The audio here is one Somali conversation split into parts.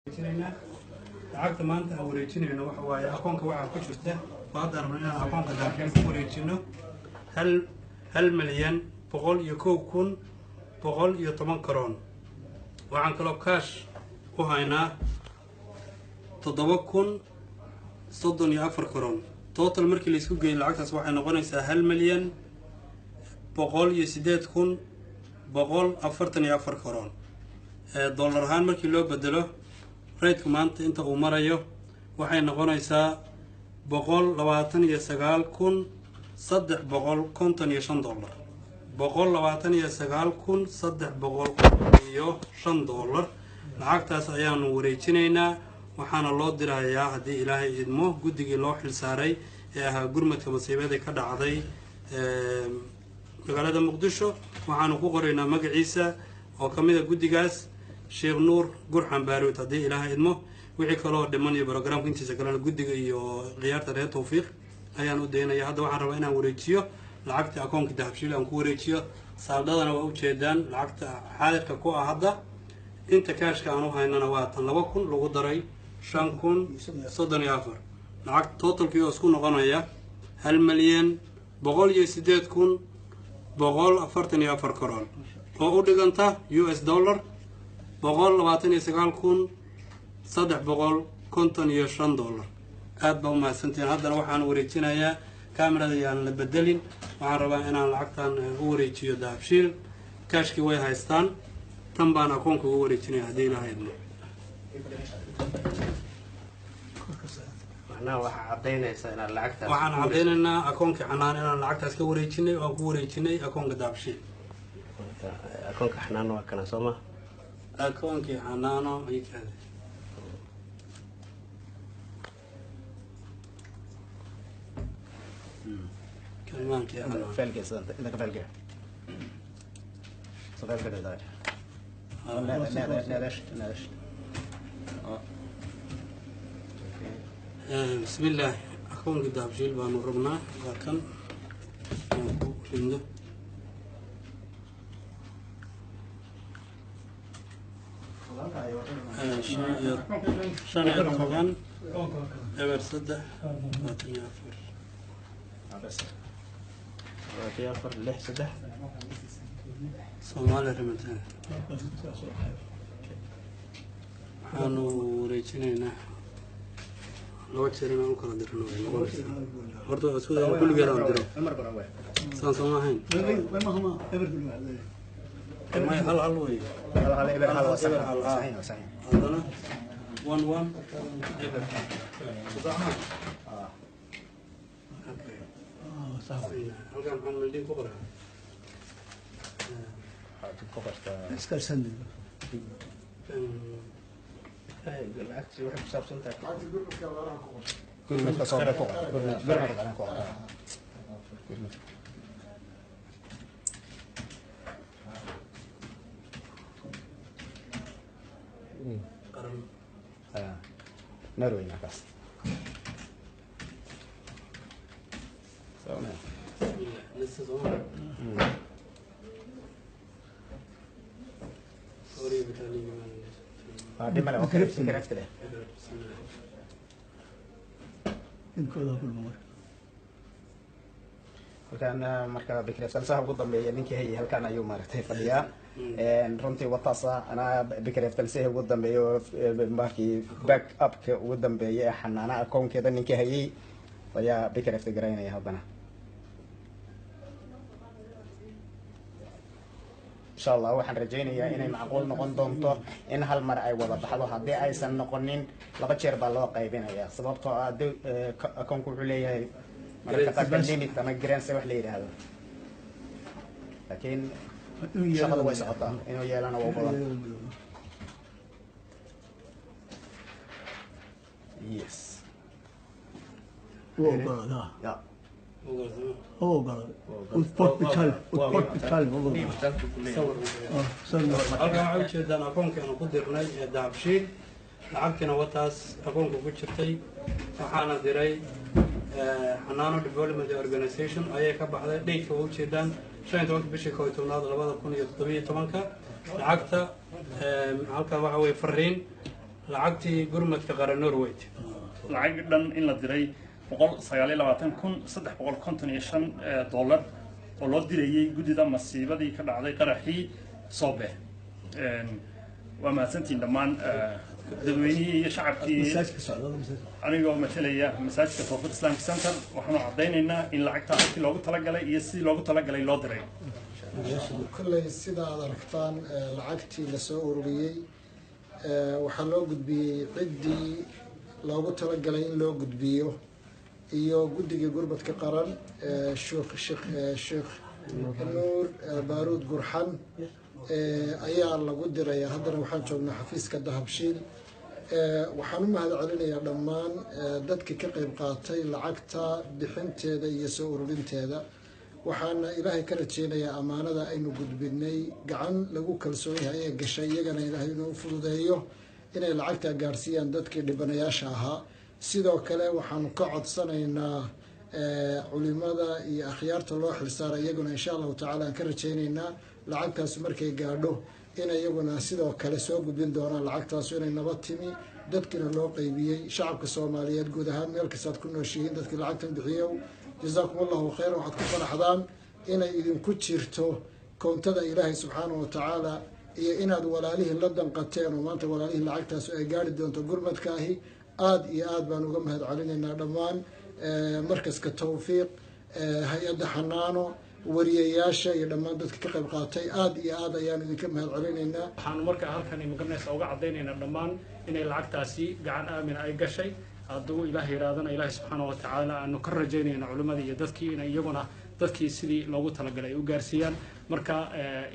lacagta maanta aan wareejinayno waxa waaye akoonka waxaa ku jirta hadda rabno inaan akoonka daabshiil ku wareejino 1,101,110 karoon. waxaan kaloo kaash u haynaa 7,034 karoon. total markii la isku geeyo lacagtaas waxay noqonaysaa 1,108,144 karoon. dollar ahaan markii loo bedelo rate-ku maanta inta uu marayo waxay noqonaysaa 129,355 dollar. 129,355 dollar. lacagtaas ayaanu wareejinaynaa waxaana loo dirayaa haddii ilaahay idmo guddigii loo xilsaaray ee ahaa gurmadka masiibada ka dhacday magaalada muqdisho. waxaanu ku qoraynaa magaciisa oo ka mid ah guddigaas Sheekh Nuur Gurxan Baaruud haddii ilaahay idmo. wixii kaloo dhiman iyo programka intiisa kalena guddiga iyo ciyaarta reer Tawfiiq ayaan u daynaya. hadda waxaan rabaa inaan wareejiyo lacagta akoonka dahabshiil aan ku wareejiyo. saaldadana waa ujeedaan lacagta xaadirka ku ah hadda. inta kaashka aan u haynana waa tan 2,000 lagu daray 5,034. lacag totalkii oo isku noqonaya 1,108,144 karoon oo u dhiganta US dollar 129,355 dollar. aad baa u mahadsantihiin. haddana waxaan wareejinayaa kaamirada yaan la bedelin. waxaan rabaa inaan lacagtan u wareejiyo dahabshiil. kaashkii way haystaan. tan baan akoonka ugu wareejinaya haddii ilaahay idmo. waxaan caddaynaynaa akoonkii xanaan inaan lacagtaas ka wareejinay oo aan ku wareejinay akoonka dahabshiil. akoonka xanaano waa kana soo ma akoonkii xanaano kalmaankii xanaano بسم الله أكون قد أبشيل بانو ربنا لكن رنده شان يرقبان أبر صدح واتي أفر لح صدح صومالي رمتان حانو ريتشينينا loo jeerina u kala dirno way noqonaysaa. horta isku kulligeed aan diro saan soo maahayn may hal way haddana 1 eber صداعة halkan maxaan maldin ku qoraa iskar sandi بالعكس واحد حساب سنتك كل ما تصور فوق كل ما فوق نروي نكاس سونا لسه زمان سوري بتاني دي ماله اوكي كرفت له inkooda kulmar halkaan marka bikrefsan saaxib ugu dambeeyay ninkii hayay halkaan ayuu maartay fadhiyaa runtii wataasa ana bikreftan saaxib ugu dambeeyo markii back up ka ugu dambeeyay xanaana akoonkeeda ninkii hayay ayaa bikrefta garaynaya hadana إن شاء الله waxaan rajaynayaa inay macquul noqon doonto in hal mar ay wada baxdo haddii aysan noqonin laba jeer baa loo qaybinayaa sababtoo ah akoonku wuxuu leeyahay marka qaar limit ama grants wax la yiraahdo laakiin shaqada way socotaa inuu yeelana waa badan yes ja والبورتال halkan waxay ujeedaan akoonka aanu ku dirnay ee dahabshiil lacagtina wataas akoonka ku jirtay waxaana diray xanaano development organization ayay ka baxday dheydka waa ujeedaan 15 bishii 11 2017 lacagta halkan waxa way fariin lacagtii gurmadka qaran Norway lacag dhan in la diray $129,355 oo loo dirayay guddida masiibadii ka dhacday qaraxii Soobe waa mahadsantiin dhammaan dadweynihii iyo shacabkii anigoo matalaya masaajidka Tawfiiq Islamic Center waxaanu cadaynaynaa in lacagta halkii loogu talagalay iyo sidii loogu talagalay loo diray kulley sida aad aragtaan lacagtii la soo ururiyey waxaa loo gudbiyey ciddii loogu talagalay in loo gudbiyo iyo guddiga gurmadka qaran sheekh nuur baaruud gurxan ayaa lagu diraya haddana waxaan joognaa xafiiska dahabshiil waxaan u mahad celinayaa dhammaan dadkii ka qayb qaatay lacagta bixinteeda iyo soo ururinteeda waxaana ilaahay ka rajeynayaa ammaanada aynu gudbinay gacan lagu kalsoon yahay ee gashay iyagana ilaahay inuu fududeeyo inay lacagta gaarsiiyaan dadkii dhibanayaasha ahaa sidoo kale waxaanu ka codsanaynaa culimada iyo akhyaarta loo xilsaaray iyaguna insha allahu tacaala aan ka rajeynaynaa lacagtaas markay gaadho in iyaguna sidoo kale soo gudbin doonaan lacagtaasu inay nabad timi dadkiina loo qaybiyey shacabka soomaaliyeed guud ahaan meel kastaad ku nooshihiin dadkii lacagtan bixiyow jazaakum allahu khayran waxaad ku faraxdaan inay idinku jirto koontada ilaahay subxaanahu watacaala iyo inaad walaalihii la danqateen oo maanta walaalihii lacagtaas ay gaari doonto gurmadkaahi aad iyo aad baan uga mahad celinaynaa dhammaan markaska Tawfiiq hay-adda Xanaano wariyayaasha iyo dhammaan dadka ka qayb qaatay aad iyo aad ayaan idinka mahad celinaynaa waxaanu markaa halkan magaranaysa uga cadaynaynaa dhammaan inay lacagtaasi gacan aamin ay gashay hadduu ilaahay yirahdana ilaahay subxaanahu watacaala aanu ka rajaynayna culimadii iyo dadkii inay iyaguna dadkii sidii loogu talagalay ay u gaarsiiyaan marka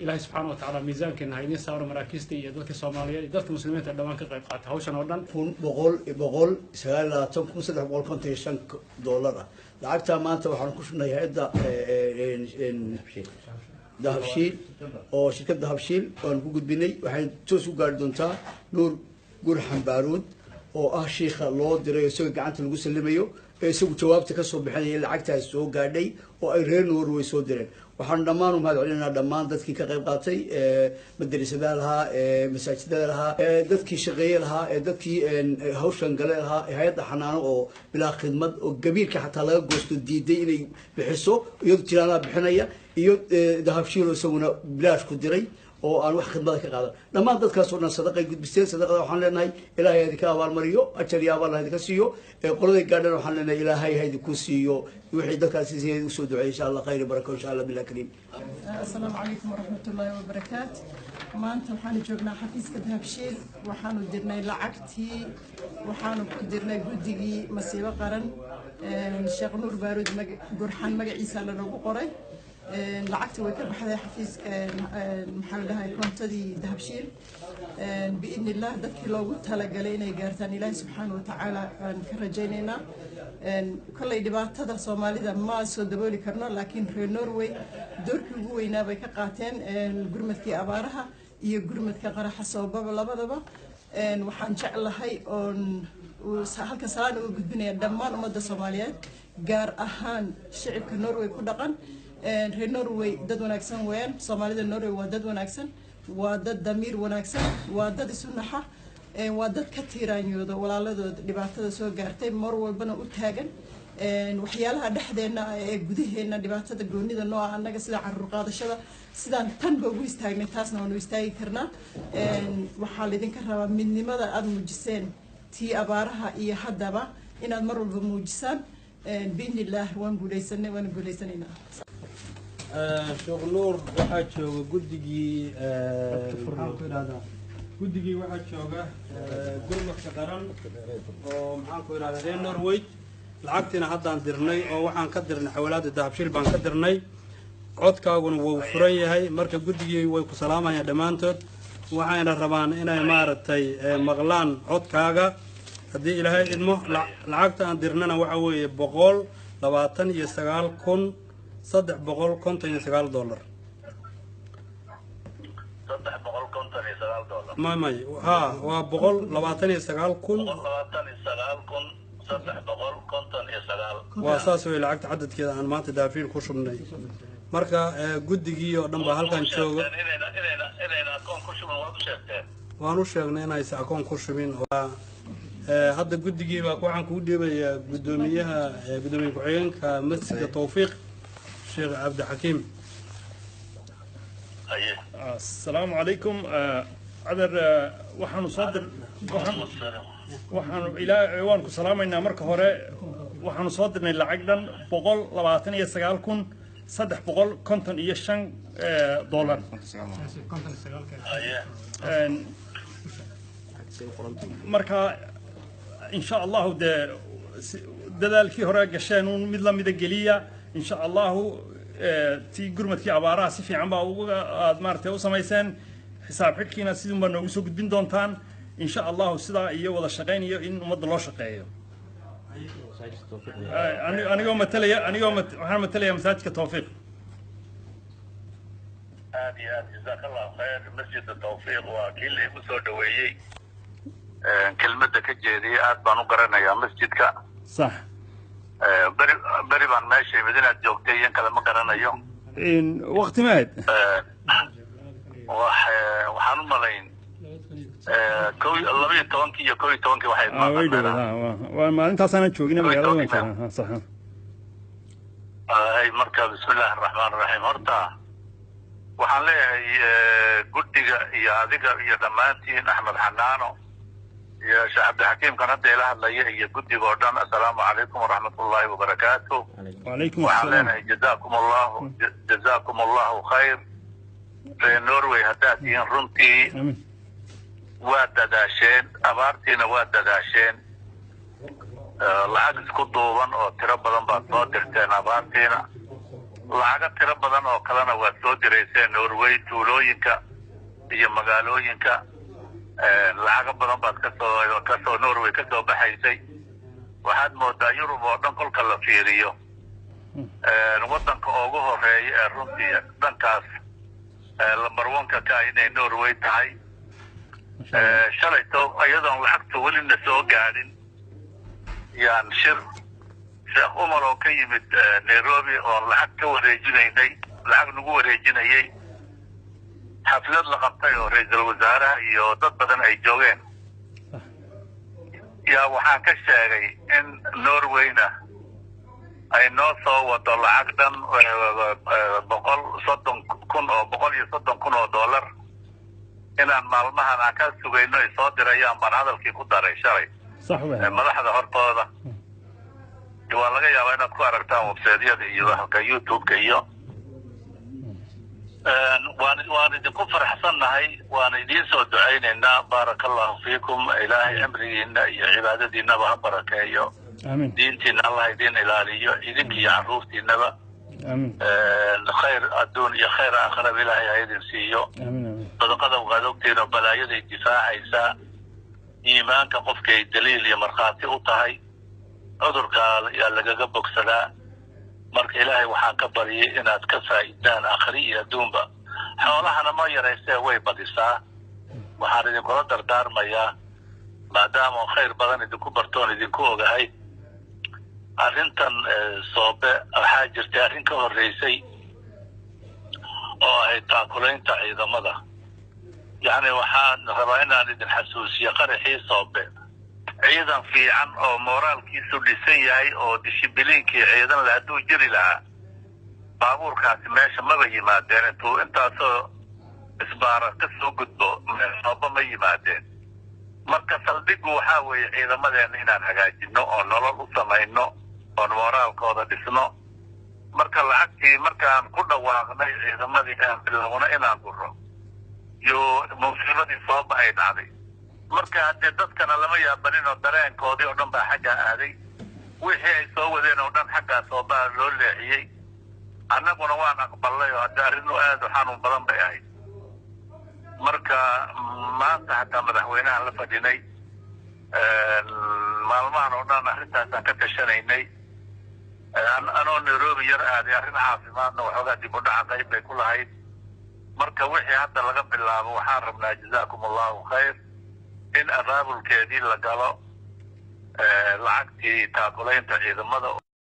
ilaahay subxaanahu watacaala miisaankeena ha idiin saaro maraakiista iyo dadka Soomaaliyeed iyo dadka muslimiinta dhammaan ka qayb qaata hawshan oo dhan $199,355 lacagta maanta waxaan ku shubnay hay'adda dahabshiil oo shirkadda dahabshiil waan ku gudbinay waxay toos u gaari doontaa nuur gurxan baaruud oo ah sheekha loo diray isagoo gacanta lagu salimayo isagu jawaabta ka soo bixinaya lacagtaas soo gaadhay oo ay reer Norway soo direen waxaan dhammaan u mahad celinaynaa dhammaan dadkii ka qayb qaatay madrasadaha lahaa masaajidada lahaa dadkii shaqeeye lahaa dadkii hawshan gale lahaa hay'adda Xanaano oo bilaa khidmad oo gabiilka xataa laga goosto diiday inay bixiso iyadoo tiraanaa bixinaya iyo dahabshiil isaguna bilaash ku diray oo aan wax khidmad ka qaadan dhammaan dadkaas oo dhan sadaqay gudbisteen sadaqada waxaan leenahay ilaahay idinka abaalmariyo ajar iyo abaal idinka siiyo qoladay gaadhan waxaan leenahay ilaahay idinku siiyo wixii dadkaas siiyay u soo duceeyay insha Allah khayr barako insha Allah billah kariim assalaamu alaykum warahmatullahi wabarakaatuh maanta waxaan joognaa xafiiska dahabshiil waxaanu dirnay lacagtii waxaanu ku dirnay guddigii masiibo qaran sheekh nuur baaruud gurxan magaciisa la nagu qoray lacagta way ka baxday xafiiska maxaa la dhahay koontadii dahabshiil biidni illah dadkii loogu talagalay inay gaartaan ilaahay subxaanahu watacaala aan ka rajaynaynaa kolley dhibaatada soomaalida ma soo dabooli karno laakiin reer Norway doorkii ugu weynaa bay ka qaateen gurmadkii abaaraha iyo gurmadka qaraxa Soobaba labadaba waxaan jeclahay oon halkan salaan uga gudbinaya dhammaan ummadda Soomaaliyeed gaar ahaan shacabka Norway ku dhaqan reer Norway dad wanaagsan weeyaan Soomaalida Norway waa dad wanaagsan waa dad damiir wanaagsan waa dad isu naxa waa dad ka tiiraanyooda walaaladooda dhibaatada soo gaartay mar walbana u taagan waxyaalaha dhexdeena ee gudaheena dhibaatada goonida nooca annaga sida carruur qaadashada sidaan tanba ugu istaagnay taasna waanu istaagi karnaa waxaa laydinka rabaa midnimada aad muujiseen tii abaaraha iyo haddaba inaad mar walba muujisaan biidnillaah waan guuleysanaynaa sheekh nuur waxaa jooga guddigii waxaa jooga gurmadka qaran oo maxaan ku idhahdaa reer Norway lacagtiina haddaan dirnay oo waxaan ka dirnay xawalaada dahabshiil baan ka dirnay codkaaguna wuu furan yahay marka guddigii way ku salaamayaan dhammaantood waxayna rabaan inay maaragtay maqlaan codkaaga haddii ilaahay idmo lacagta aan dirnana waxa weeye $129,359 may ها وأساس ولا عقد عدد كذا عن ما تدافين كوشمني مركا جودي أو دم بهالكان شو waan u sheegnay inaysan akoon ku shubin hadda guddigiiba waxaan kugu dhiibayaa guddoomiyaha gudoomiye ku-xigeenka masjidka tawfiiq sheekh cabdixakiim. السلام عليكم عذر waxaanu soo dir waxaanu ilaa ciwaanku salaamayna marka hore waxaanu soo dirnay lacag dhan $129,000 marka insha Allah dadaalkii hore gasheen mid la mid geliya insha Allah tii gurmadkii abaaraha si fiican baa aad maartay u sameeyeen xisaab xidhkiina sidoo ma noogu soo gudbin doontaan insha Allah sidaa iyo wada shaqeynayo in ummadda loo shaqeeyo anigoo waxaan matalaya masaajidka tawfiiq aad jazakallahu khayr masjid tawfiiq waa kii la igu soo dhaweeyay kelmadda ka jeediyay aad baan u garanayaa masjidka صح bari baan meesha madiinaad joogtay in kale ma garanayo waqti maad waxaan u malayn 12 iyo 11 waxay waa maalintaas aan joogin magaalada صح ay marka bismillaahir rahmaanir rahiim horta waxaan leeyahay guddiga iyo adiga iyo dhamaantiin Axmed Xanaano يا شيخ عبد الحكيم كان هذا إله الله يجدي قدام السلام عليكم ورحمة الله وبركاته. وعليكم السلام. وعلينا جزاكم الله خير. في النرويج هداتين رمتي وادداشين أبارتين وادداشين العجز كدوبان أو تربضان باتوادرتين أبارتين العجز تربضان أو كلانا واتوادريسين نرويج تولوينكا iyo magaalooyinka lacag badan baad ka soo Norway ka soo baxaysay waxaad moodaa Yurub oo dhan kolka la fiiriyo wadanka ugu horeeya ee runtii dhankaas lambar 1 ka inay Norway tahay shalayto ayadoon lacagta weli na soo gaadhin yaan shir Sheekh Umar oo ka yimid Nairobi oo lacag ka wareejinaynay lacag nagu wareejinayay حفلات لقبتي ورئيس الوزراء iyo dad badan ay joogeen yaa waxaan ka sheegay in Norwayna ay noo soo wado lacag dhan $130,000 inaan maalmahan aan ka sugayno ay soo dirayaan baan hadalkii ku daray shalay صح madaxda hortooda waa laga yaabaa inaad ku aragtaan website-yada iyo halka YouTube-ka iyo waan idinku faraxsannahay waan idiin soo ducaynaynaa baarakallahu fiikum ilaahay amrigiina iyo cibaadadiinaba ha barakeeyo diintiina Allah idin ilaaliyo idinka iyo caruurtiinaba khayr adduun iyo khayr aakhira ilaahay ha idin siiyo sadaqada wadaagteena balaayada difaacaysa iimaanka qofka ay daliil iyo markhaati u tahay cudurka lagaga bogsadaa marka ilaahay waxaan ka bariyay inaad ka faa'iidaan aakhiri iyo adduunba xoolahana ma yareysee way badisaa waxaan idinkula dardaarmayaa maadaama khayr badan idinku bartoon idinku ogahay arrintan soobe waxaa jirtay arrin ka horreysay oo ay taakulaynta ciidamada yacni waxaan rabaa inaan idin xasuusiyo qaraxii soobe ciidan fiican oo moraalkiisu dhisan yahay oo dishibiliinkii ciidan la hadduu jiri lahaa baabuurkaasi meesha maba yimaadeen intaasoo isbaara ka soo gudbo sooba ma yimaadeen marka saldhigu waxaa weeye ciidamadeena inaan hagaajino oo nolol u samayno oon moraalkooda dhisno marka lacagtii markaan ku dhawaaqnay ciidamadii aan bilowna inaan guro iyo musiibadii sooba ay dhacday marka hadee dadkana lama yaabanin oo dareenkoodii oo dhan baa xagga aaday wixii ay soo wadeen oo dhan xaggaa soobaa loo leexiyey annaguna waan aqbalnay oo hadda arrinnu aad u xanuun badan bay ahayd marka maanta hataa madaxweynahan la fadhinay maalmahan oo dhan arrintaasaan ka tashanaynay anoo Nairobi yar aaday arrin caafimaadna waxoogaa dib u dhaca qayb bay ku lahayd marka wixii hadda laga bilaabo waxaan rabnaa jazaakumullahu khayr in abaabulkeedii la galo lacagtii taakulaynta ciidamada